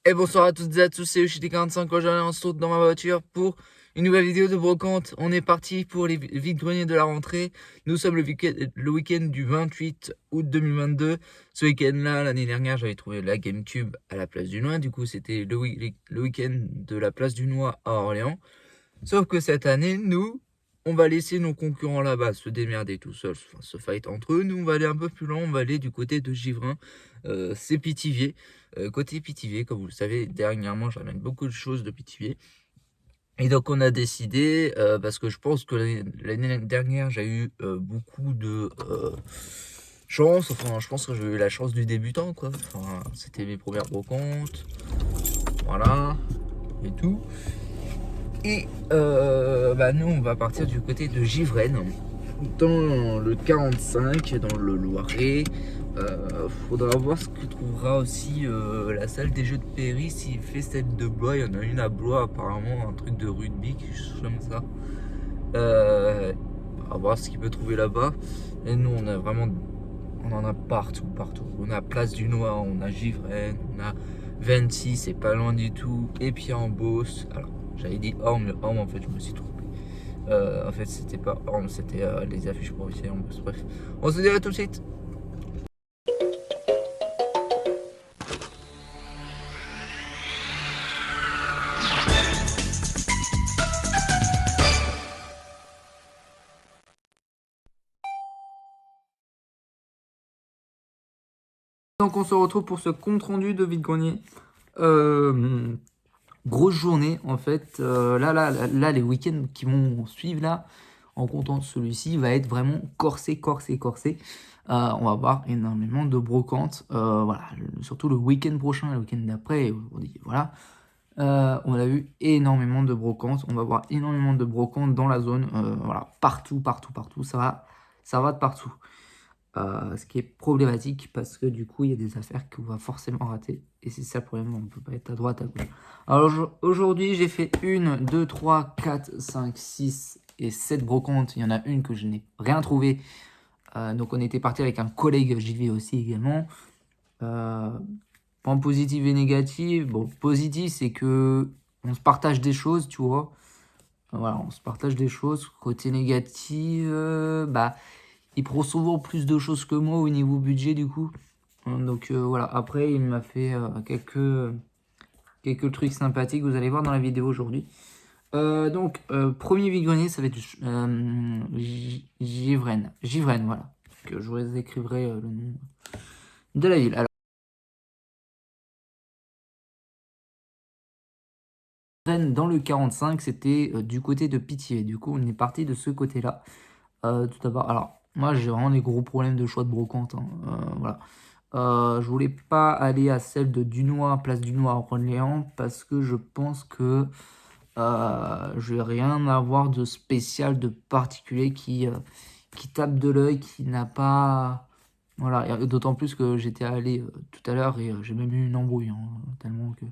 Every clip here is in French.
Et bonsoir à toutes et à tous, c'est UCD45. Aujourd'hui, on se retrouve dans ma voiture pour une nouvelle vidéo de brocante. On est parti pour les vides-greniers de la rentrée. Nous sommes le week-end du 28 août 2022. Ce week-end-là, l'année dernière, j'avais trouvé la GameCube à la place du Noix. Du coup, c'était le week-end de la place du Noix à Orléans. Sauf que cette année, nous, on va laisser nos concurrents là-bas se démerder tout seuls, enfin, se fight entre eux. Nous, on va aller un peu plus loin, on va aller du côté de Givrin, c'est Pithiviers. Côté Pithiviers, comme vous le savez, dernièrement, j'amène beaucoup de choses de Pithiviers. Et donc, on a décidé, parce que je pense que l'année dernière, j'ai eu beaucoup de chance. Enfin, je pense que j'ai eu la chance du débutant, quoi. Enfin, c'était mes premières brocantes. Voilà, et tout. Et nous, on va partir du côté de Givrennes, dans le 45, dans le Loiret. Faudra voir ce que trouvera aussi la salle des jeux de Péry. S'il fait celle de Blois, il y en a une à Blois apparemment, un truc de rugby, quelque chose comme ça. On va voir ce qu'il peut trouver là-bas. Et nous, on en a partout. On a Place du Noix, on a Givrennes, on a 26, c'est pas loin du tout. Et puis en Beauce. Alors, j'avais dit Orme, mais Orme, en fait, je me suis trompé. En fait, c'était pas Orme, c'était les affiches provinciales en Beauce. Bref, on se dit à tout de suite. Donc, on se retrouve pour ce compte rendu de vide-grenier. Grosse journée en fait. Là, les week-ends qui vont suivre là, en comptant celui-ci, va être vraiment corsé. On va avoir énormément de brocantes. Voilà, surtout le week-end prochain, le week-end d'après. Voilà. On a eu énormément de brocantes. On va voir énormément de brocantes dans la zone. Voilà, partout. Ça va de partout. Ce qui est problématique parce que du coup il y a des affaires qu'on va forcément rater et c'est ça le problème, on ne peut pas être à droite à gauche. Alors aujourd'hui j'ai fait 1, 2, 3, 4, 5, 6 et 7 brocantes. Il y en a une que je n'ai rien trouvé, donc on était parti avec un collègue, j'y vais aussi également. Point positif et négatif, bon positif c'est que on se partage des choses, tu vois. Voilà, on se partage des choses. Côté négatif, il prend souvent plus de choses que moi au niveau budget du coup. Donc voilà, après il m'a fait quelques trucs sympathiques, vous allez voir dans la vidéo aujourd'hui. Premier vide-grenier, ça va être Givrennes. Givrennes, voilà. Donc, je vous écrirai le nom de la ville. Alors, Givrennes, dans le 45, c'était du côté de Pithiviers. Du coup, on est parti de ce côté-là. Tout d'abord, alors, moi j'ai vraiment des gros problèmes de choix de brocante, hein. Voilà. Je voulais pas aller à celle de Dunois, place Dunois à Orléans, parce que je pense que je vais rien avoir de spécial, de particulier qui tape de l'œil, qui n'a pas... Voilà, et d'autant plus que j'étais allé tout à l'heure et j'ai même eu une embrouille, hein, tellement que...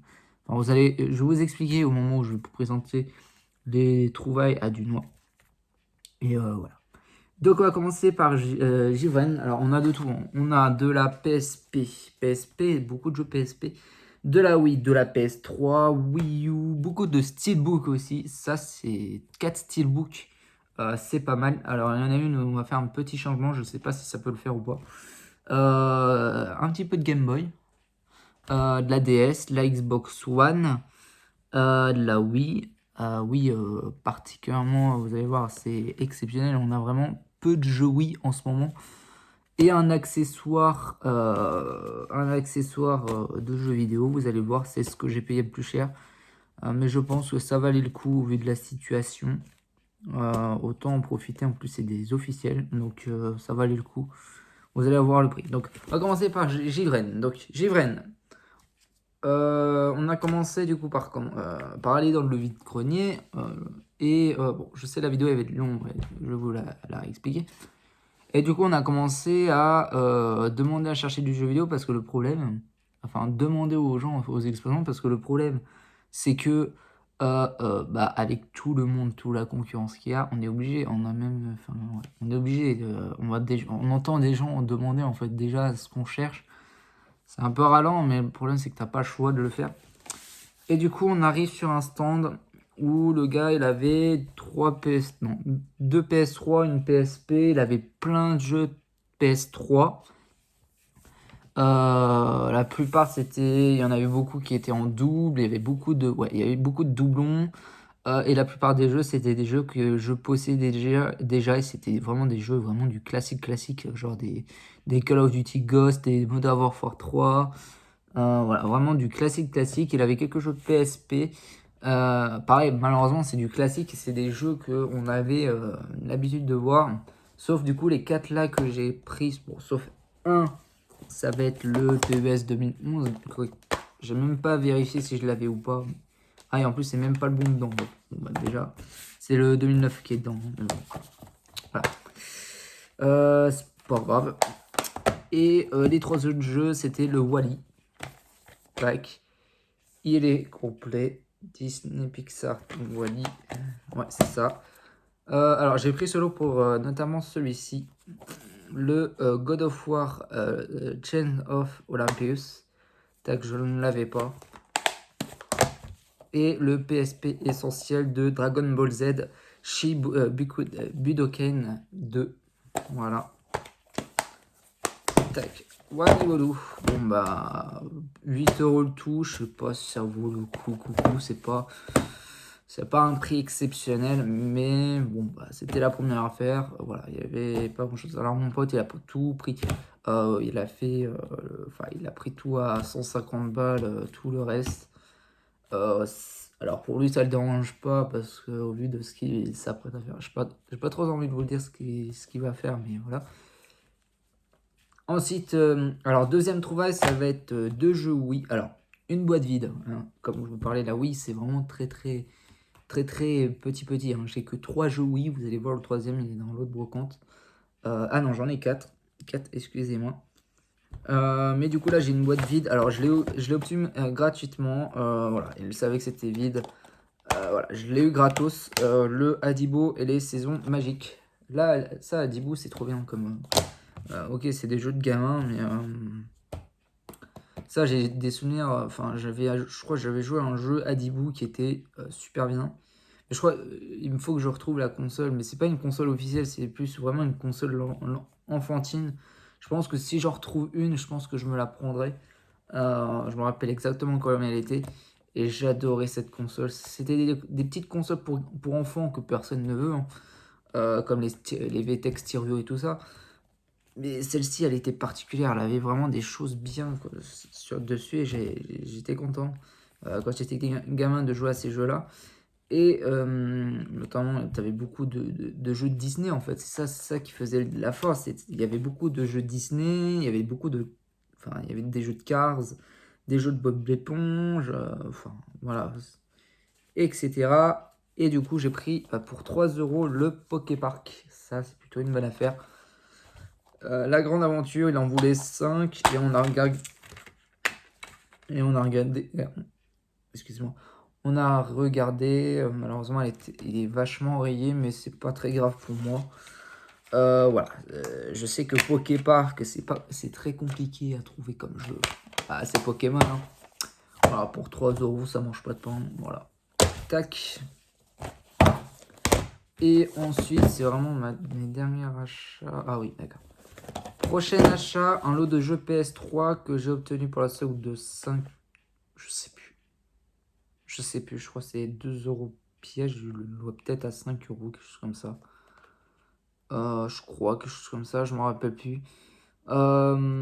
Enfin, je vais vous expliquer au moment où je vais vous présenter les trouvailles à Dunois. Et voilà. Donc on va commencer par Givren. Alors on a de tout, hein. On a de la PSP, beaucoup de jeux PSP, de la Wii, de la PS3, Wii U, beaucoup de Steelbook aussi. Ça c'est 4 Steelbook, c'est pas mal. Alors il y en a une où on va faire un petit changement, je sais pas si ça peut le faire ou pas. Un petit peu de Game Boy, de la DS, de la Xbox One, de la Wii. Oui, particulièrement, vous allez voir, c'est exceptionnel. On a vraiment peu de jeux Wii en ce moment. Et un accessoire de jeux vidéo. Vous allez voir, c'est ce que j'ai payé le plus cher. Mais je pense que ça valait le coup au vu de la situation. Autant en profiter. En plus, c'est des officiels. Donc, ça valait le coup. Vous allez avoir le prix. Donc, on va commencer par Givren. Donc, Givren. On a commencé du coup par aller dans le vide-grenier. Bon, je sais la vidéo elle va être longue, ouais, je vais vous la expliquer. Et du coup, on a commencé à demander à chercher du jeu vidéo parce que le problème, enfin, demander aux gens, aux exposants, parce que le problème, c'est que avec tout le monde, toute la concurrence qu'il y a, on est obligé, on a même, enfin, ouais, on est obligé, on entend des gens demander en fait déjà ce qu'on cherche. C'est un peu ralent, mais le problème, c'est que t'as pas le choix de le faire. Et du coup, on arrive sur un stand où le gars, il avait 2 PS3, une PSP, il avait plein de jeux PS3. La plupart, il y en avait beaucoup qui étaient en double, il y avait beaucoup de doublons. Et la plupart des jeux, c'était des jeux que je possédais déjà et c'était vraiment des jeux vraiment du classique, genre des Call of Duty Ghost, des Modern Warfare 3. Voilà, vraiment du classique. Il avait quelque chose de PSP. Pareil, malheureusement, c'est du classique. C'est des jeux qu'on avait l'habitude de voir. Sauf du coup, les 4 là que j'ai pris, bon, sauf un, ça va être le PES 2011. J'ai même pas vérifié si je l'avais ou pas. Ah, et en plus, c'est même pas le bon dedans. Bon, bah, déjà, c'est le 2009 qui est dedans. Voilà. C'est pas grave. Et les 3 autres jeux, c'était le Wally. Tac. Il est complet. Disney Pixar Wally. Ouais, c'est ça. Alors, j'ai pris ce lot pour notamment celui-ci. Le God of War Chain of Olympus. Tac, je ne l'avais pas. Et le PSP essentiel de Dragon Ball Z Budoken 2. Voilà. Tac. Voilà. Bon bah 8 € le tout, je sais pas si ça vaut le coup, c'est pas un prix exceptionnel, mais bon bah c'était la première affaire, voilà, il y avait pas grand chose. Alors mon pote il a pas tout pris, il a fait, il a pris tout à 150 balles, tout le reste. Alors pour lui ça le dérange pas parce qu'au vu de ce qu'il s'apprête à faire, j'ai pas trop envie de vous dire ce qu'il va faire, mais voilà. Ensuite, alors deuxième trouvaille, ça va être 2 jeux Wii. Alors, une boîte vide, hein. Comme je vous parlais, la Wii, c'est vraiment très petit. Hein. J'ai que 3 jeux Wii, vous allez voir le troisième, il est dans l'autre brocante. Ah non, j'en ai 4. 4, excusez-moi. Mais du coup, là, j'ai une boîte vide. Alors, je l'ai obtenu gratuitement. Voilà, il savait que c'était vide. Voilà, je l'ai eu gratos. Le Adibo et les saisons magiques. Là, ça, Adibo, c'est trop bien comme... ok, c'est des jeux de gamins, mais ça, j'ai des souvenirs. Enfin, je crois que j'avais joué à un jeu Adibou qui était super bien. Mais je crois, il me faut que je retrouve la console, mais c'est pas une console officielle, c'est plus vraiment une console enfantine. Je pense que si j'en retrouve une, je pense que je me la prendrai. Je me rappelle exactement comment elle était. Et j'adorais cette console. C'était des petites consoles pour enfants que personne ne veut, hein. Comme les VTech Stereo et tout ça. Mais celle-ci, elle était particulière. Elle avait vraiment des choses bien quoi, dessus et j'étais content quand j'étais gamin de jouer à ces jeux-là. Et notamment, tu avais beaucoup de jeux de Disney en fait. C'est ça qui faisait la force. Il y avait beaucoup de jeux Disney, il y avait il y avait des jeux de Cars, des jeux de Bob l'éponge, enfin voilà, etc. Et du coup, j'ai pris pour 3 € le Poképark. Ça, c'est plutôt une bonne affaire. La grande aventure, il en voulait 5 et on a regardé. Excuse-moi. On a regardé. Malheureusement, il est vachement rayé, mais c'est pas très grave pour moi. Voilà. Je sais que Poképark, c'est très compliqué à trouver comme jeu. Ah, c'est Pokémon. Hein. Voilà, pour 3 € ça mange pas de pain. Voilà. Tac. Et ensuite, c'est vraiment mes derniers achats. Ah oui, d'accord. Prochain achat, un lot de jeux PS3 que j'ai obtenu pour la solde de 5. Je sais plus. Je crois que c'est 2 € piège. Je le vois peut-être à 5 €, quelque chose comme ça. Je crois, quelque chose comme ça, je m'en rappelle plus. Alors,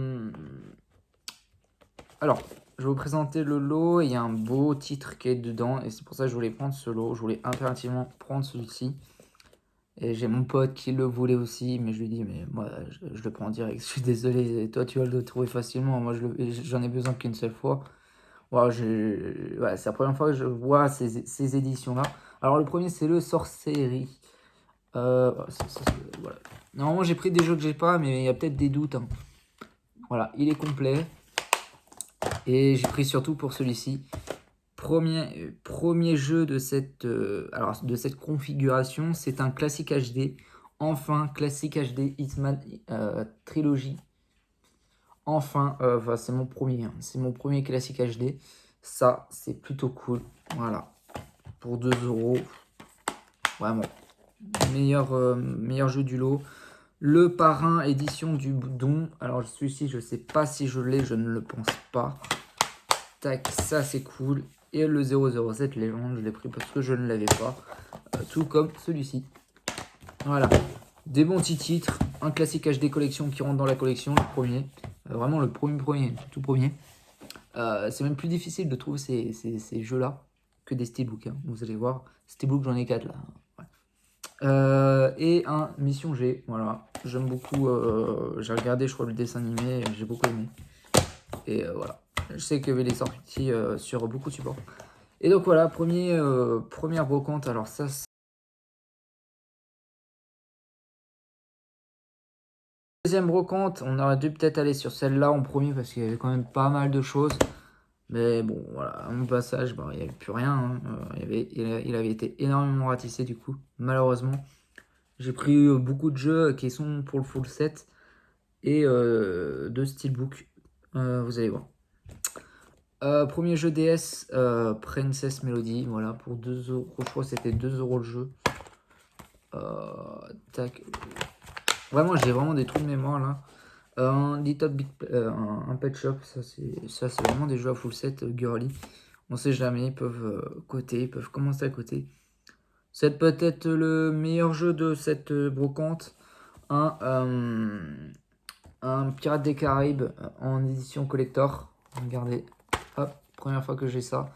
je vais vous présenter le lot. Il y a un beau titre qui est dedans. Et c'est pour ça que je voulais prendre ce lot. Je voulais impérativement prendre celui-ci. Et j'ai mon pote qui le voulait aussi, mais je lui dis, mais moi, je le prends en direct. Je suis désolé, toi, tu vas le trouver facilement. Moi, j'en ai besoin qu'une seule fois. Voilà, c'est la première fois que je vois ces éditions-là. Alors, le premier, c'est le Sorcery. Voilà. Normalement, j'ai pris des jeux que j'ai pas, mais il y a peut-être des doutes. Hein. Voilà, il est complet. Et j'ai pris surtout pour celui-ci. Premier jeu de de cette configuration, c'est un classique HD. Enfin, classique HD Hitman Trilogy. Enfin, c'est mon premier. Hein. C'est mon premier classique HD. Ça, c'est plutôt cool. Voilà. Pour 2 euros. Vraiment. Meilleur jeu du lot. Le parrain édition du don. Alors celui-ci, je sais pas si je l'ai, je ne le pense pas. Tac, ça c'est cool. Et le 007 légende, je l'ai pris parce que je ne l'avais pas. Tout comme celui-ci. Voilà. Des bons petits titres. Un classique HD collection qui rentre dans la collection, le premier. Vraiment le premier, tout premier. C'est même plus difficile de trouver ces jeux-là que des steelbooks. Hein. Vous allez voir, steelbook j'en ai 4 là. Ouais. Et un Mission G, voilà. J'aime beaucoup, j'ai regardé je crois le dessin animé, j'ai beaucoup aimé. Et voilà. Je sais qu'il est sorti sur beaucoup de supports. Et donc voilà, première brocante, alors ça... Deuxième brocante, on aurait dû peut-être aller sur celle-là en premier parce qu'il y avait quand même pas mal de choses. Mais bon, voilà, à mon passage, il n'y avait plus rien. Hein. Il avait été énormément ratissé du coup, malheureusement. J'ai pris beaucoup de jeux qui sont pour le full set et de steelbook. Vous allez voir. Premier jeu DS, Princess Melody, voilà, pour 2 euros. Je crois que c'était 2 euros le jeu. Tac. Vraiment, j'ai vraiment des trous de mémoire là. Un Little Big, un Pet Shop, ça c'est vraiment des jeux à full set girly. On sait jamais, ils peuvent coter, ils peuvent commencer à coter. C'est peut-être le meilleur jeu de cette brocante. Un Pirates des Caraïbes en édition collector. Regardez, hop, première fois que j'ai ça.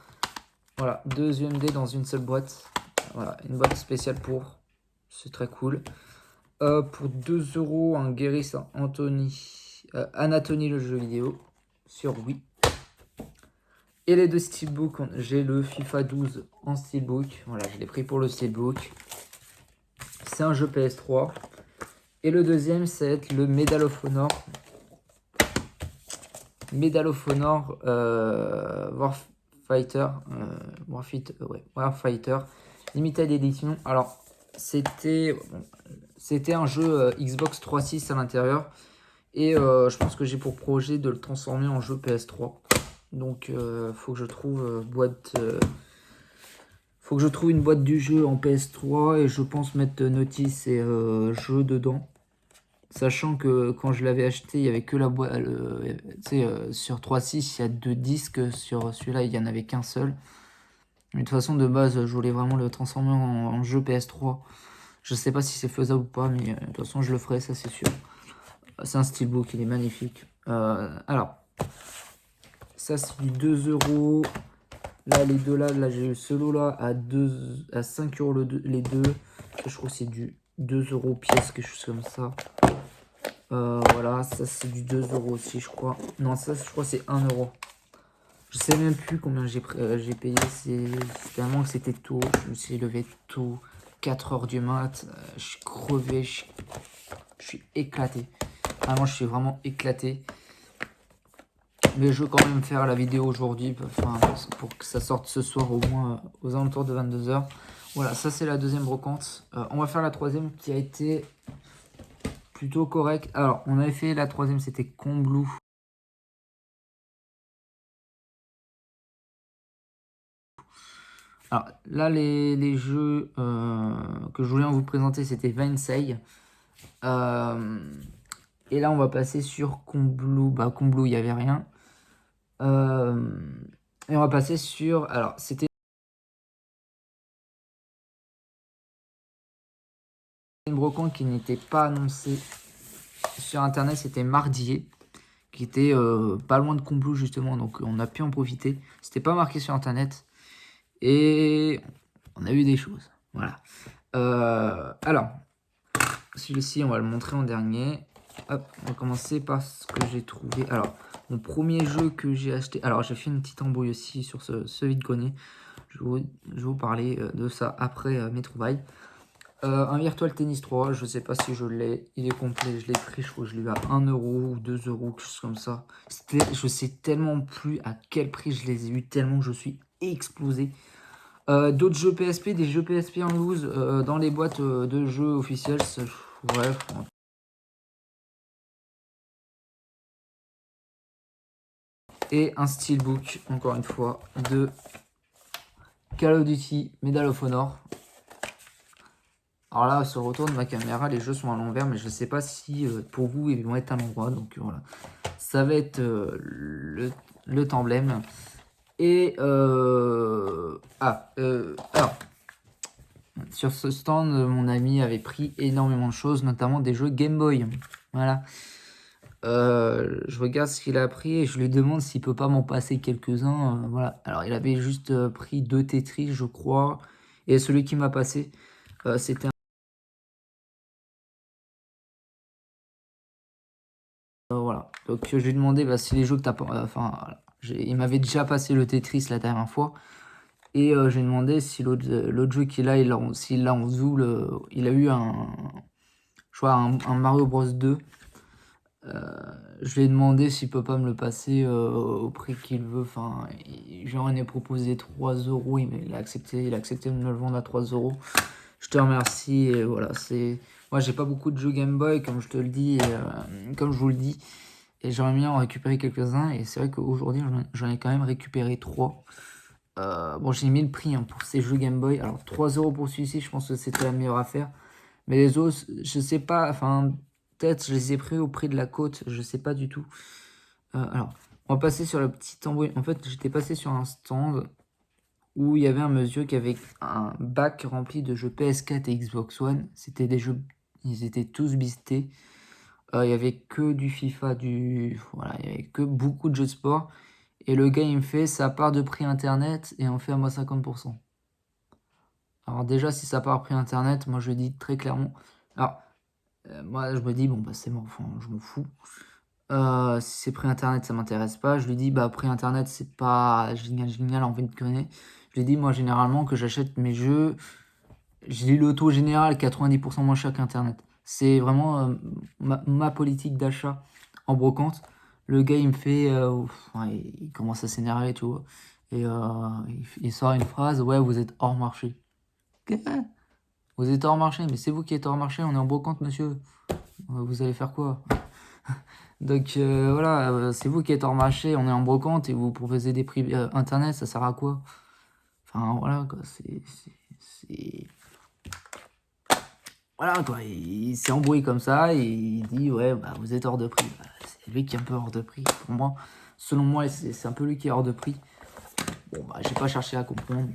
Voilà, 2 UMD dans une seule boîte. Voilà, une boîte spéciale pour. C'est très cool. Pour 2 euros, un Guéris Anatomy le jeu vidéo sur Wii. Et les deux steelbooks, j'ai le FIFA 12 en steelbook. Voilà, je l'ai pris pour le steelbook. C'est un jeu PS3. Et le deuxième, c'est le Medal of Honor. Medal of Honor Warfighter. Warfighter. Limited Edition. Alors, c'était un jeu Xbox 3.6 à l'intérieur. Et je pense que j'ai pour projet de le transformer en jeu PS3. Donc, faut que je trouve faut que je trouve une boîte du jeu en PS3 et je pense mettre notice et jeu dedans. Sachant que quand je l'avais acheté, il n'y avait que la boîte. Tu sais, sur 3.6, il y a 2 disques. Sur celui-là, il n'y en avait qu'un seul. Mais de toute façon, de base, je voulais vraiment le transformer en jeu PS3. Je sais pas si c'est faisable ou pas, mais de toute façon, je le ferai, ça c'est sûr. C'est un steelbook, il est magnifique. Alors, ça c'est du 2 euros. Là, les deux là j'ai eu ce lot là à 5 euros les deux. Je crois que c'est du 2 euros pièce, quelque chose comme ça. Voilà, ça c'est du 2 euros aussi, je crois. Non, ça je crois c'est 1 euro. Je sais même plus combien j'ai payé. C'est tellement que c'était tôt. Je me suis levé tôt. 4 heures du mat. Je suis crevé. Je suis éclaté. Vraiment, je suis vraiment éclaté. Mais je veux quand même faire la vidéo aujourd'hui. Enfin, pour que ça sorte ce soir au moins aux alentours de 22 h. Voilà, ça c'est la deuxième brocante. On va faire la troisième qui a été plutôt correcte. Alors, on avait fait la troisième, c'était Combloux. Alors là, les jeux que je voulais vous présenter, c'était Vinsei. Et là, on va passer sur Combloux. Bah, Combloux, il n'y avait rien. Et on va passer sur... Alors, c'était une brocante qui n'était pas annoncée sur Internet. C'était Mardier, qui était pas loin de Combloux, justement. Donc, on a pu en profiter. C'était pas marqué sur Internet. Et on a eu des choses. Voilà. Alors, celui-ci, on va le montrer en dernier. Hop, on va commencer par ce que j'ai trouvé. Alors, mon premier jeu que j'ai acheté. Alors, j'ai fait une petite embrouille aussi sur ce vide-grenier. Je vais vous parler de ça après mes trouvailles. Un Virtual Tennis 3, je sais pas si je l'ai. Il est complet, je l'ai pris, je crois que je l'ai eu à 1 euro ou 2 euros, quelque chose comme ça. Je sais tellement plus à quel prix je les ai eu, tellement que je suis explosé. D'autres jeux PSP, des jeux PSP en loose dans les boîtes de jeux officiels. Bref. et un steelbook, encore une fois, de Call of Duty Medal of Honor. Alors là, sur le retour de ma caméra, les jeux sont à l'envers, mais je ne sais pas si pour vous, ils vont être à l'endroit. Donc voilà, ça va être le emblème. Et alors, sur ce stand, mon ami avait pris énormément de choses, notamment des jeux Game Boy. Voilà. Je regarde ce qu'il a pris et je lui demande s'il peut pas m'en passer quelques-uns. Voilà. Alors, il avait juste pris 2 Tetris, je crois. Et celui qui m'a passé, c'était voilà. Donc, je lui ai demandé si les jeux que t'as pas. Enfin, voilà. Il m'avait déjà passé le Tetris la dernière fois. Et j'ai demandé si l'autre jeu qu'il a, s'il l'a en dessous, il a eu je vois, un Mario Bros 2. Je lui ai demandé s'il peut pas me le passer au prix qu'il veut. Enfin, j'en ai proposé 3 euros. Il a accepté de me le vendre à 3 euros. Je te remercie. Et voilà, moi, j'ai pas beaucoup de jeux Game Boy, comme je te le dis, comme je vous le dis. Et j'aimerais bien en récupérer quelques-uns. Et c'est vrai qu'aujourd'hui, j'en ai quand même récupéré 3. Bon, j'ai mis le prix pour ces jeux Game Boy. Alors, 3 euros pour celui-ci, je pense que c'était la meilleure affaire. Mais les autres, je sais pas. Enfin, peut-être je les ai pris au prix de la côte. Je sais pas du tout. Alors, on va passer sur le petit tambour. En fait, j'étais passé sur un stand où il y avait un monsieur qui avait un bac rempli de jeux PS4 et Xbox One. C'était des jeux, ils étaient tous bistés. Il y avait que du FIFA, voilà, il y avait que beaucoup de jeux de sport. Et le gars, il me fait, ça part de prix internet et on fait à moi 50%. Alors déjà, si ça part prix internet, moi je dis très clairement. Alors, moi je me dis, bon, bah c'est mort, enfin, je m'en fous. Si c'est prix internet, ça m'intéresse pas. Je lui dis, bah prix internet, c'est pas génial, envie de connaître. Je lui dis, moi généralement, que j'achète mes jeux, je lis l'auto général 90% moins cher qu'internet. C'est vraiment ma politique d'achat en brocante. Le gars, il me fait, ouais, il commence à s'énerver, tu vois. Et il sort une phrase, ouais, vous êtes hors marché. Quoi? Vous êtes hors marché, mais c'est vous qui êtes hors marché, on est en brocante, monsieur. Vous allez faire quoi? Donc voilà, c'est vous qui êtes hors marché, on est en brocante et vous proposez des prix internet, ça sert à quoi? Enfin voilà quoi, voilà quoi, il s'est embrouillé comme ça et il dit ouais bah vous êtes hors de prix. Bah, c'est lui qui est un peu hors de prix pour moi. Selon moi, c'est un peu lui qui est hors de prix. Bon bah j'ai pas cherché à comprendre.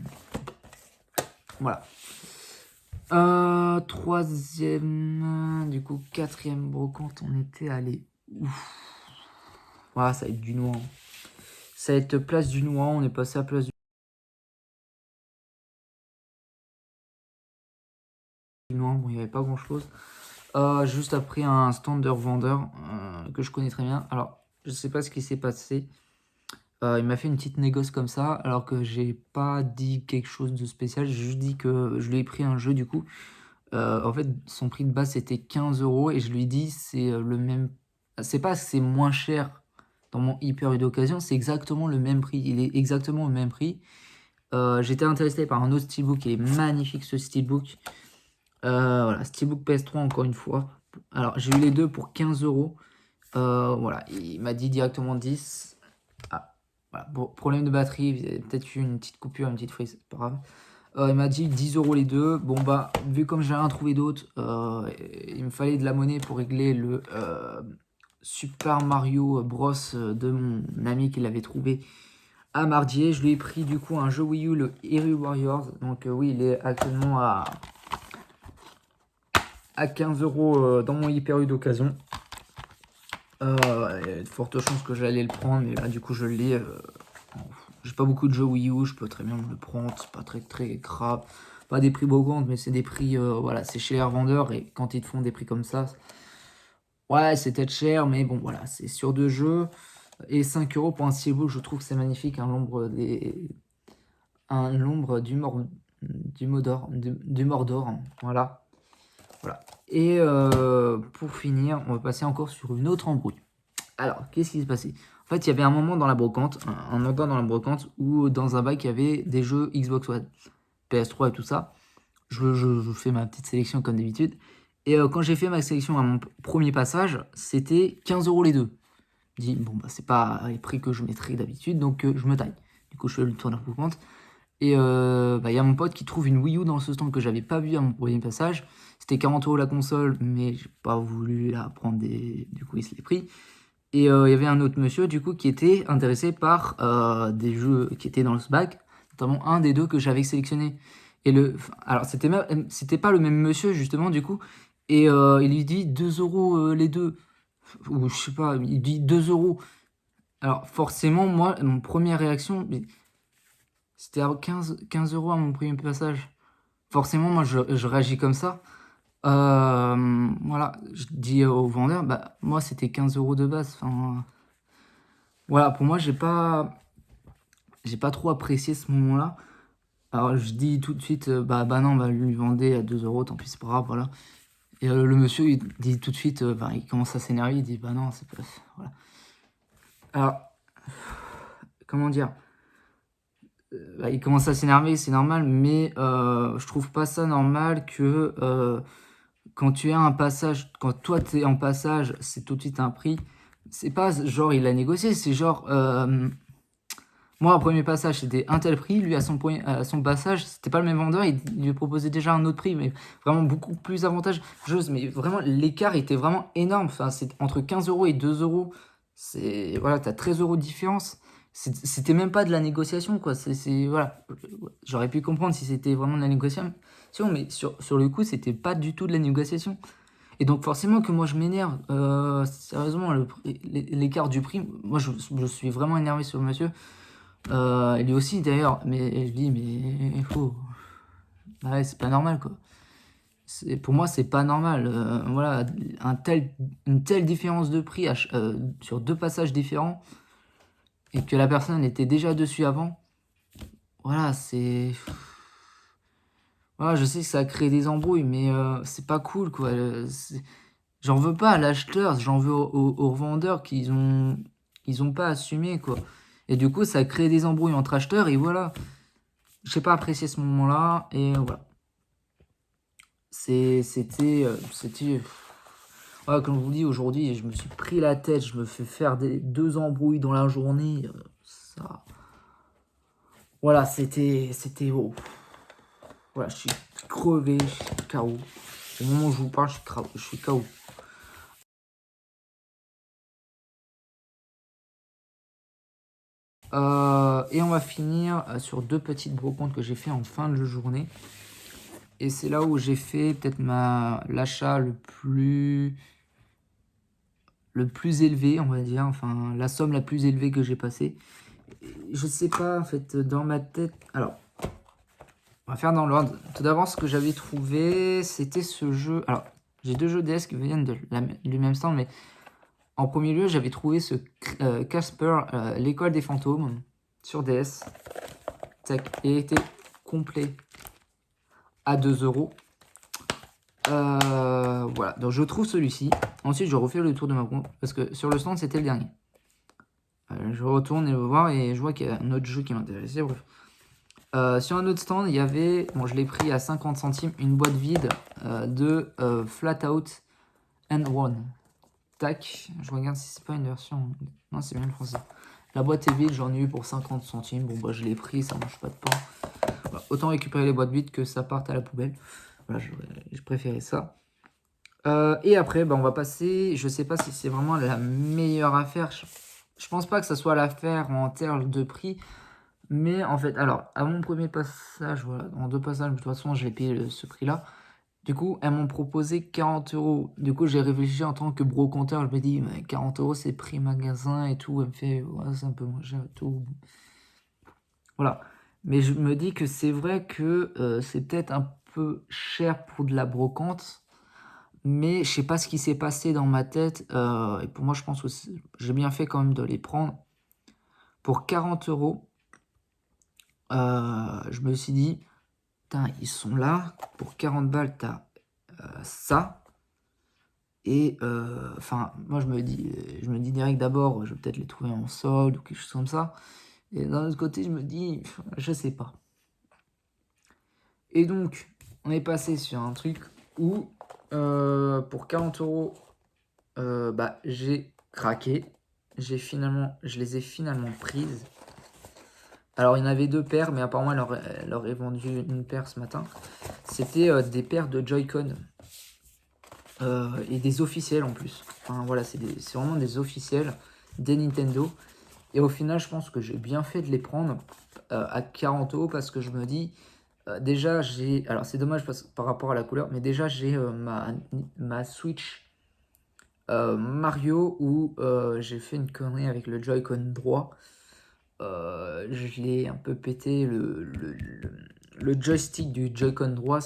Voilà. Troisième, du coup quatrième brocante, on était allé. Ouf. Voilà, ça va être du noir. Ça va être place du Noir, on est passé à place du Noir, bon il n'y avait pas grand chose. Juste après un stand de revendeur que je connais très bien. Alors, je sais pas ce qui s'est passé. Il m'a fait une petite négoce comme ça, alors que j'ai pas dit quelque chose de spécial. J'ai juste dit que je lui ai pris un jeu du coup. En fait, son prix de base c'était 15 euros et je lui ai dit c'est le même. C'est pas que c'est moins cher dans mon Hyper U d'occasion, c'est exactement le même prix. Il est exactement au même prix. J'étais intéressé par un autre steelbook, il est magnifique ce steelbook. Voilà, steelbook PS3 encore une fois. Alors j'ai eu les deux pour 15 euros. Voilà, il m'a dit directement 10. Ah, voilà, bon, problème de batterie, il y a peut-être eu une petite coupure, une petite frise, c'est pas grave. Il m'a dit 10 euros les deux. Bon bah, vu comme j'ai rien trouvé d'autre, il me fallait de la monnaie pour régler le Super Mario Bros de mon ami qui l'avait trouvé à Mardier. Je lui ai pris du coup un jeu Wii U, le Hyrule Warriors. Donc oui, il est actuellement à 15 euros dans mon Hyper U d'occasion. Il y a de fortes chances que j'allais le prendre, mais là du coup je l'ai. J'ai pas beaucoup de jeux Wii U, je peux très bien me le prendre, c'est pas très grave. Pas des prix brocantes, mais c'est des prix, voilà, c'est chez les revendeurs et quand ils te font des prix comme ça, ouais, c'est peut-être cher, mais bon, voilà, c'est sur 2 jeux. Et 5 euros pour un steelbook, je trouve que c'est magnifique, l'ombre du Mordor, voilà. Voilà. Et pour finir, on va passer encore sur une autre embrouille. Alors, qu'est-ce qui s'est passé? En fait, il y avait un moment dans la brocante, un endroit dans la brocante où dans un bac, il y avait des jeux Xbox One, PS3 et tout ça. Je fais ma petite sélection comme d'habitude. Et quand j'ai fait ma sélection à mon premier passage, c'était 15 euros les deux. dis, bon, bah, c'est pas les prix que je mettrais d'habitude, donc je me taille. Du coup, je fais le tour d'un compte. Et bah, y a mon pote qui trouve une Wii U dans ce stand que j'avais pas vu à mon premier passage. C'était 40 € la console, mais j'ai pas voulu la prendre du coup, il se l'est pris. Et il y avait un autre monsieur, du coup, qui était intéressé par des jeux qui étaient dans ce bac, notamment un des deux que j'avais sélectionné. Alors, c'était pas le même monsieur, justement, du coup, et il lui dit 2 € les deux, ou je sais pas, il dit 2 €. Alors, forcément, moi, mon première réaction, c'était à 15 € à mon premier passage. Forcément, moi, je réagis comme ça. Voilà, je dis au vendeur, bah, moi, c'était 15 € de base. Enfin, voilà, pour moi, j'ai pas trop apprécié ce moment-là. Alors, je dis tout de suite, bah non, bah, lui vendez à 2 €, tant pis, c'est pas grave, voilà. Et le monsieur, il dit tout de suite, bah, il commence à s'énerver, il dit, bah non, c'est pas. Voilà. Alors, comment dire? Bah, il commence à s'énerver, c'est normal, mais je trouve pas ça normal que quand tu as un passage, quand toi tu es en passage, c'est tout de suite un prix. C'est pas genre il a négocié, c'est genre moi au premier passage c'était un tel prix, lui à son passage c'était pas le même vendeur, il lui proposait déjà un autre prix, mais vraiment beaucoup plus avantageux. Mais vraiment l'écart était vraiment énorme. Enfin, c'est entre 15 € et 2 €. C'est voilà, t'as 13 € de différence. C'était même pas de la négociation, quoi. Voilà. J'aurais pu comprendre si c'était vraiment de la négociation, mais sur le coup, c'était pas du tout de la négociation. Et donc, forcément, que moi je m'énerve. Sérieusement, l'écart du prix, moi je suis vraiment énervé sur le monsieur. Et lui aussi, d'ailleurs. Mais je dis, mais faut. Ouais, c'est pas normal, quoi. Pour moi, c'est pas normal. Voilà, une telle différence de prix sur deux passages différents et que la personne était déjà dessus avant. Voilà, c'est. Voilà, je sais que ça crée des embrouilles, mais c'est pas cool, quoi. J'en veux pas à l'acheteur, j'en veux aux revendeurs ils ont pas assumé, quoi. Et du coup, ça crée des embrouilles entre acheteurs et voilà. Je sais pas apprécier ce moment-là et voilà. C'était. Voilà, comme je vous dis, aujourd'hui, je me suis pris la tête, je me fais faire deux embrouilles dans la journée. Ça. Voilà, c'était. Oh. Voilà, je suis crevé, je suis KO. Au moment où je vous parle, je suis KO. Et on va finir sur deux petites brocantes que j'ai fait en fin de journée. Et c'est là où j'ai fait peut-être l'achat le plus élevé, on va dire. Enfin, la somme la plus élevée que j'ai passée. Je sais pas, en fait, dans ma tête. Alors, on va faire dans l'ordre. Tout d'abord, ce que j'avais trouvé, c'était ce jeu. Alors, j'ai deux jeux DS qui viennent du même stand, mais en premier lieu, j'avais trouvé ce Casper, l'école des fantômes, sur DS. Et était complet à 2 €. Voilà, donc je trouve celui-ci. Ensuite, je refais le tour de ma compte parce que sur le stand, c'était le dernier. Je retourne et le voir et je vois qu'il y a un autre jeu qui m'intéressait. Bref. Sur un autre stand, il y avait, bon, je l'ai pris à 50 centimes, une boîte vide de Flat Out and One. Tac, je regarde si c'est pas une version. Non, c'est bien le français. La boîte est vide, j'en ai eu pour 50 centimes. Bon, bah, je l'ai pris, ça mange pas de pain. Voilà, autant récupérer les boîtes vides que ça parte à la poubelle. Voilà, je préférais ça. Et après, bah, on va passer. Je sais pas si c'est vraiment la meilleure affaire. Je pense pas que ça soit l'affaire en termes de prix. Mais en fait, alors, à mon premier passage, voilà, en deux passages, de toute façon, j'ai payé ce prix-là. Du coup, elles m'ont proposé 40 €. Du coup, j'ai réfléchi en tant que brocanteur. Je me dis, 40 € c'est prix magasin et tout. Elle me fait, ouais, c'est un peu moins cher et tout. Voilà. Mais je me dis que c'est vrai que c'est peut-être un peu cher pour de la brocante. Mais je sais pas ce qui s'est passé dans ma tête. Et pour moi, je pense que j'ai bien fait quand même de les prendre. Pour 40 €, je me suis dit, putain, ils sont là. Pour 40 balles, t'as ça. Et enfin, moi, je me dis direct d'abord, je vais peut-être les trouver en solde ou quelque chose comme ça. Et d'un autre côté, je me dis, je sais pas. Et donc, on est passé sur un truc où, pour 40 €, bah, j'ai craqué. je les ai finalement prises. Alors, il y en avait 2 paires, mais apparemment, elle aurait vendu une paire ce matin. C'était des paires de Joy-Con. Et des officiels en plus. Enfin, voilà, c'est vraiment des officiels des Nintendo. Et au final, je pense que j'ai bien fait de les prendre à 40 € parce que je me dis, déjà, j'ai. Alors, c'est dommage par rapport à la couleur, mais déjà, j'ai ma Switch Mario où j'ai fait une connerie avec le Joy-Con droit. Je l'ai un peu pété. Le joystick du Joy-Con droit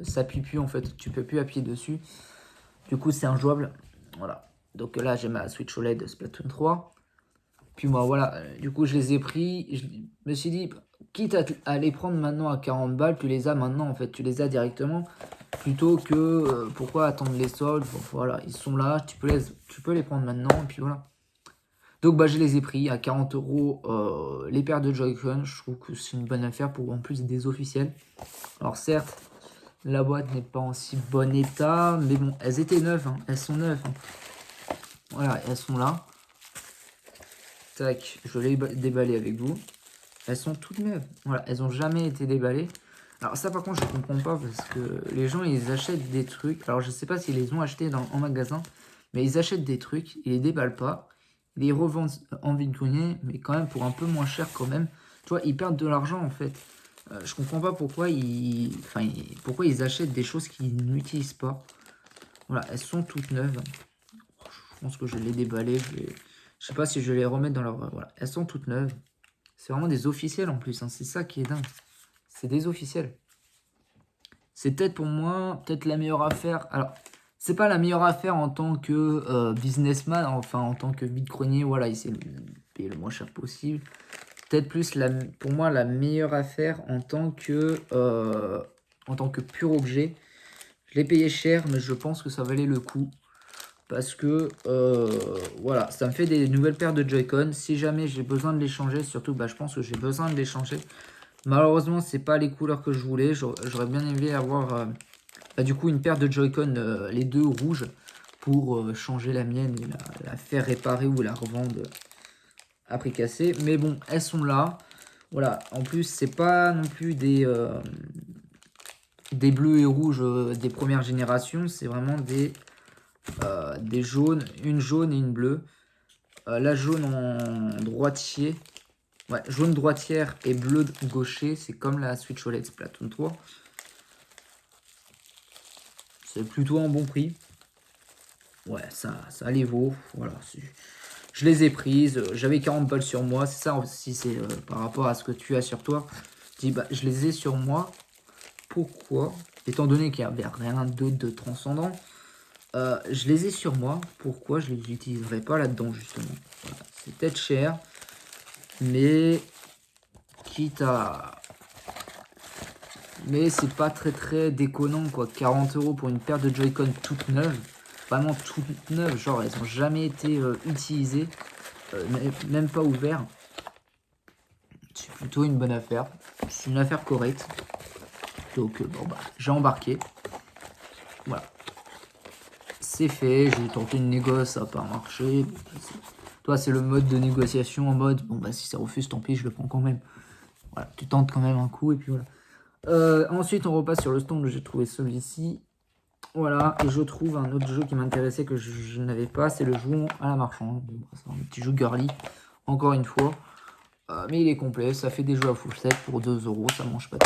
s'appuie plus en fait. Tu peux plus appuyer dessus. Du coup, c'est injouable. Voilà. Donc là, j'ai ma Switch OLED Splatoon 3. Puis moi, voilà. Du coup, je les ai pris. Je me suis dit, quitte à les prendre maintenant à 40 balles, tu les as maintenant en fait. Tu les as directement. Plutôt que pourquoi attendre les soldes. Bon, voilà, ils sont là. Tu peux les prendre maintenant. Et puis voilà. Donc bah, je les ai pris à 40 € les paires de Joy-Con. Je trouve que c'est une bonne affaire pour en plus des officiels. Alors certes, la boîte n'est pas en si bon état, mais bon, elles étaient neuves, hein. Elles sont neuves. Hein. Voilà, elles sont là. Tac, je vais les déballer avec vous. Elles sont toutes neuves. Voilà, elles n'ont jamais été déballées. Alors ça par contre je comprends pas parce que les gens ils achètent des trucs. Alors je sais pas s'ils les ont achetés en magasin, mais ils achètent des trucs, ils les déballent pas. Ils les revendent en vitrinier, mais quand même pour un peu moins cher quand même. Tu vois, ils perdent de l'argent en fait. Je comprends pas pourquoi pourquoi ils achètent des choses qu'ils n'utilisent pas. Voilà, elles sont toutes neuves. Je pense que je vais les déballer. Je sais pas si je vais les remettre dans leur... Voilà, elles sont toutes neuves. C'est vraiment des officiels en plus. Hein. C'est ça qui est dingue. C'est des officiels. C'est peut-être pour moi, peut-être la meilleure affaire. Alors, c'est pas la meilleure affaire en tant que businessman, enfin en tant que vide-grenier. Voilà, il s'est payé le moins cher possible. Peut-être plus pour moi la meilleure affaire en tant que pur objet. Je l'ai payé cher, mais je pense que ça valait le coup. Parce que voilà, ça me fait des nouvelles paires de Joy-Con. Si jamais j'ai besoin de les changer, surtout je pense que j'ai besoin de les changer. Malheureusement, c'est pas les couleurs que je voulais. J'aurais bien aimé avoir du coup une paire de Joy-Con, les deux rouges, pour changer la mienne et la faire réparer ou la revendre à prix cassé. Mais bon, elles sont là. Voilà, en plus, c'est pas non plus des bleus et rouges des premières générations. C'est vraiment des jaunes, une jaune et une bleue. La jaune en droitier. Ouais, jaune droitière et bleu gaucher. C'est comme la Switch OLED Splatoon 3. C'est plutôt un bon prix. Ouais, ça les vaut. Voilà, je les ai prises. J'avais 40 balles sur moi. C'est ça aussi, c'est par rapport à ce que tu as sur toi. Je dis, je les ai sur moi. Pourquoi? Étant donné qu'il n'y avait rien d'autre de transcendant, je les ai sur moi. Pourquoi je les utiliserai pas là-dedans, justement? Voilà, c'est peut-être cher. Mais quitte à... Mais c'est pas très très déconnant quoi. 40 € pour une paire de Joy-Con toute neuve. Vraiment toute neuve. Genre elles ont jamais été utilisées. Même pas ouvertes. C'est plutôt une bonne affaire. C'est une affaire correcte. Donc bon j'ai embarqué. Voilà. C'est fait. J'ai tenté une négoce, ça n'a pas marché. Toi c'est le mode de négociation en mode bon si ça refuse tant pis je le prends quand même. Voilà, tu tentes quand même un coup et puis voilà. Ensuite, on repasse sur le stand où j'ai trouvé celui-ci. Voilà, et je trouve un autre jeu qui m'intéressait que je n'avais pas, c'est le Jouons à la marchande. Bon, c'est un petit jeu girly, encore une fois. Mais il est complet, ça fait des jeux à full set pour 2 €, ça mange pas de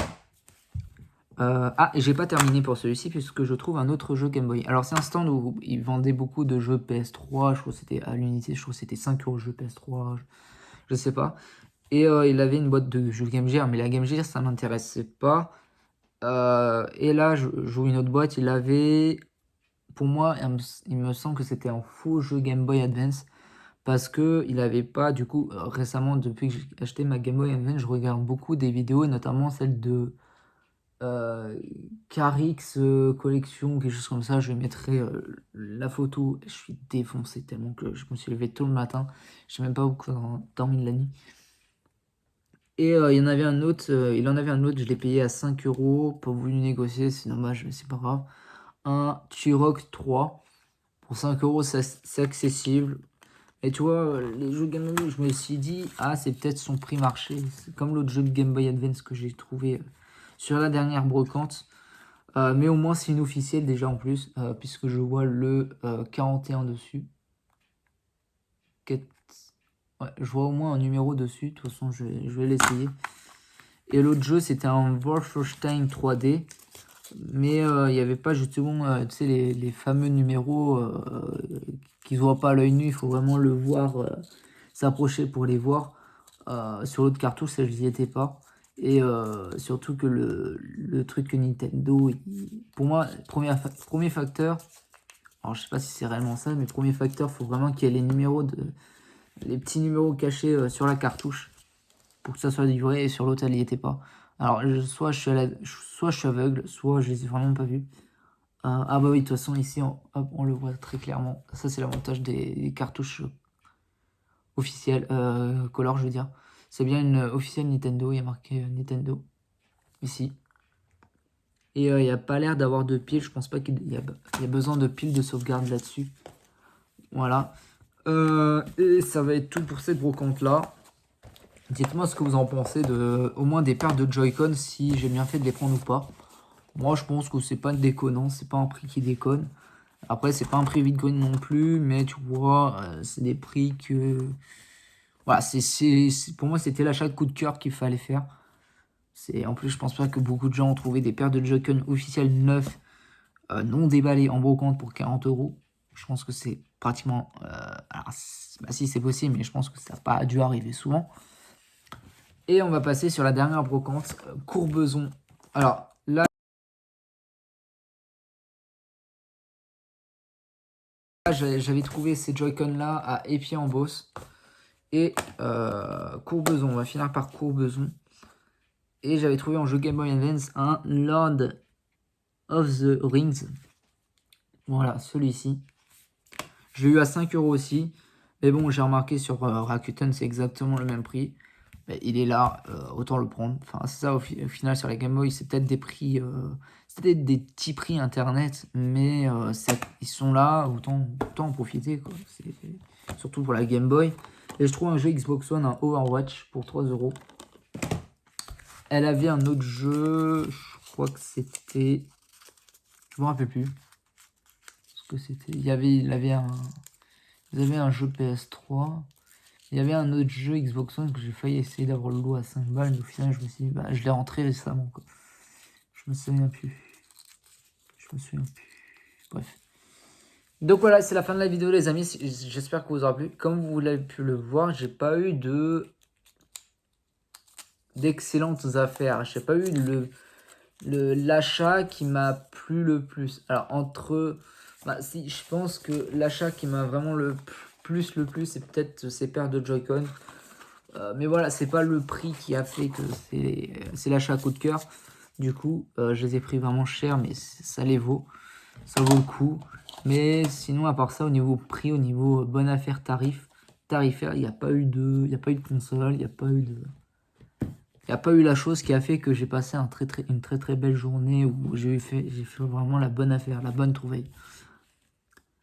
temps. Et j'ai pas terminé pour celui-ci puisque je trouve un autre jeu Game Boy. Alors c'est un stand où ils vendaient beaucoup de jeux PS3, je crois que c'était à l'unité, je crois que c'était 5 € le jeu PS3, je sais pas. Et il avait une boîte de jeux Game Gear, mais la Game Gear ça m'intéressait pas. Et là, je joue une autre boîte. Il avait, pour moi, il me semble que c'était un faux jeu Game Boy Advance. Parce que il avait pas, du coup, récemment, depuis que j'ai acheté ma Game Boy Advance, je regarde beaucoup des vidéos, et notamment celle de Carix Collection, quelque chose comme ça. Je mettrai la photo. Je suis défoncé tellement que je me suis levé tôt le matin. Je sais même pas beaucoup dormi de la nuit. Et il en avait un autre, je l'ai payé à 5 €, pas voulu négocier, c'est dommage, mais c'est pas grave. Un Turok 3, pour 5 €, c'est accessible. Et tu vois, les jeux Game Boy, je me suis dit, ah, c'est peut-être son prix marché. C'est comme l'autre jeu de Game Boy Advance que j'ai trouvé sur la dernière brocante. Mais au moins, c'est une officielle déjà en plus, puisque je vois le 41 dessus. Ouais, je vois au moins un numéro dessus. De toute façon, je vais l'essayer. Et l'autre jeu, c'était un Wolfenstein 3D. Mais il n'y avait pas justement tu sais, les fameux numéros qui ne se voient pas à l'œil nu. Il faut vraiment le voir, s'approcher pour les voir. Sur l'autre cartouche, ça, je n'y étais pas. Et surtout que le truc que Nintendo, pour moi, premier facteur, alors je sais pas si c'est réellement ça, mais premier facteur, il faut vraiment qu'il y ait les petits numéros cachés sur la cartouche pour que ça soit du vrai, et sur l'autre, elle n'y était pas. Alors, soit je suis aveugle, soit je les ai vraiment pas vus. Ah bah oui, de toute façon, ici, hop, on le voit très clairement. Ça, c'est l'avantage des cartouches officielles, color, je veux dire. C'est bien une officielle Nintendo, il y a marqué Nintendo, ici. Et il n'y a pas l'air d'avoir de piles, je pense pas qu'il y a besoin de piles de sauvegarde là-dessus. Voilà. Et ça va être tout pour cette brocante-là. Dites-moi ce que vous en pensez au moins des paires de Joy-Con, si j'ai bien fait de les prendre ou pas. Moi, je pense que c'est pas déconnant, c'est pas un prix qui déconne. Après, c'est pas un prix Bitcoin non plus, mais tu vois, c'est des prix que... Voilà, pour moi, c'était l'achat de coup de cœur qu'il fallait faire. En plus, je pense pas que beaucoup de gens ont trouvé des paires de Joy-Con officielles neufs, non déballées en brocante pour 40 euros. Je pense que c'est pratiquement... alors, bah, si c'est possible, mais je pense que ça n'a pas dû arriver souvent. Et on va passer sur la dernière brocante, Courbeson. Alors, là, j'avais trouvé ces Joy-Con là à Épied-en-Beauce. Et Courbeson, on va finir par Courbeson. Et j'avais trouvé en jeu Game Boy Advance un Lord of the Rings. Voilà, celui-ci. J'ai eu à 5 euros aussi. Mais bon, j'ai remarqué sur Rakuten, c'est exactement le même prix. Mais il est là, autant le prendre. Enfin, c'est ça, au final, sur la Game Boy, c'est peut-être des prix... c'est peut-être des petits prix internet, mais ils sont là, autant en profiter, quoi. Surtout pour la Game Boy. Et je trouve un jeu Xbox One, un Overwatch, pour 3 euros. Elle avait un autre jeu, je crois que c'était... Je me rappelle plus. Ce que c'était. Il y avait un jeu PS3. Il y avait un autre jeu Xbox One que j'ai failli essayer d'avoir le lot à 5 balles, mais au final, je me suis dit, bah, je l'ai rentré récemment, quoi. Je me souviens plus. Bref. Donc voilà, c'est la fin de la vidéo, les amis. J'espère que vous aura plu. Comme vous l'avez pu le voir, j'ai pas eu d'excellentes affaires. J'ai pas eu l'achat qui m'a plu le plus. Alors, bah, si, je pense que l'achat qui m'a vraiment le plus, c'est peut-être ces paires de Joy-Con. Mais voilà, c'est pas le prix qui a fait que c'est l'achat coup de cœur. Du coup, je les ai pris vraiment cher, mais ça les vaut. Ça vaut le coup. Mais sinon, à part ça, au niveau prix, au niveau bonne affaire tarifaire, il n'y a pas eu de console, il n'y a pas eu la chose qui a fait que j'ai passé une très très belle journée où j'ai fait vraiment la bonne affaire, la bonne trouvaille.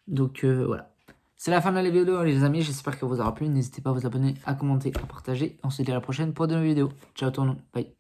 Donc voilà. C'est la fin de la vidéo, les amis. J'espère que vous aura plu. N'hésitez pas à vous abonner, à commenter, à partager. On se dit à la prochaine pour de nouvelles vidéos. Ciao tout le monde. Bye.